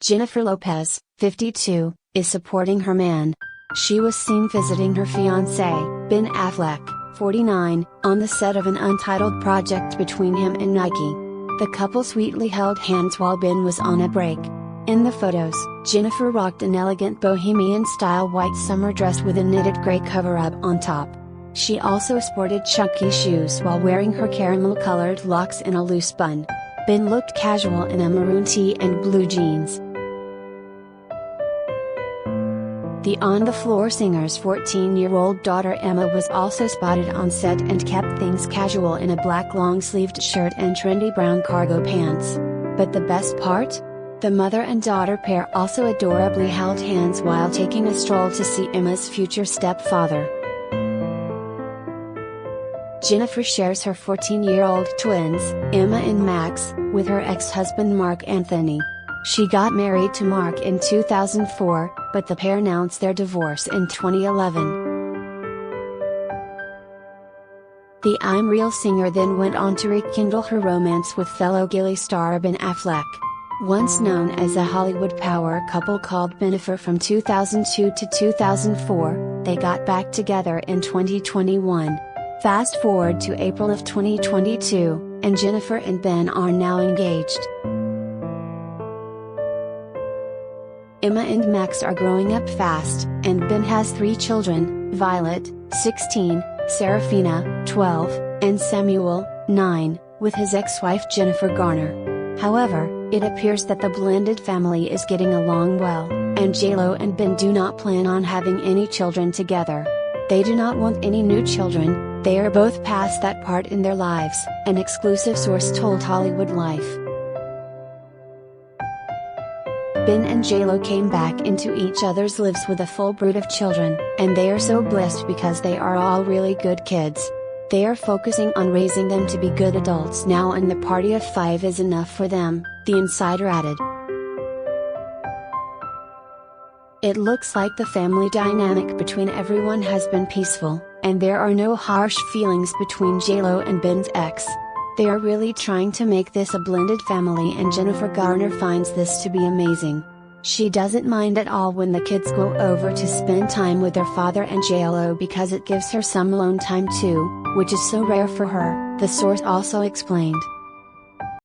Jennifer Lopez, 52, is supporting her man. She was seen visiting her fiancé, Ben Affleck, 49, on the set of an Untitled project between him and Nike. The couple sweetly held hands while Ben was on a break. In the photos, Jennifer rocked an elegant bohemian-style white summer dress with a knitted gray cover-up on top. She also sported chunky shoes while wearing her caramel-colored locks in a loose bun. Ben looked casual in a maroon tee and blue jeans. The on-the-floor singer's 14-year-old daughter Emma was also spotted on set and kept things casual in a black long-sleeved shirt and trendy brown cargo pants. But the best part? The mother and daughter pair also adorably held hands while taking a stroll to see Emma's future stepfather. Jennifer shares her 14-year-old twins, Emma and Max, with her ex-husband Mark Anthony. She got married to Mark in 2004, but the pair announced their divorce in 2011. The I'm Real singer then went on to rekindle her romance with fellow Gilly star Ben Affleck. Once known as a Hollywood power couple called Bennifer from 2002 to 2004, they got back together in 2021. Fast forward to April of 2022, and Jennifer and Ben are now engaged. Emma and Max are growing up fast, and Ben has 3 children, Violet, 16, Serafina, 12, and Samuel, 9, with his ex-wife Jennifer Garner. However, it appears that the blended family is getting along well, and J.Lo and Ben do not plan on having any children together. They do not want any new children, they are both past that part in their lives, an exclusive source told Hollywood Life. Ben and J.Lo came back into each other's lives with a full brood of children, and they are so blessed because they are all really good kids. They are focusing on raising them to be good adults now, and the party of 5 is enough for them, the insider added. It looks like the family dynamic between everyone has been peaceful, and there are no harsh feelings between J.Lo and Ben's ex. They are really trying to make this a blended family, and Jennifer Garner finds this to be amazing. She doesn't mind at all when the kids go over to spend time with their father and J.Lo because it gives her some alone time too, which is so rare for her, the source also explained.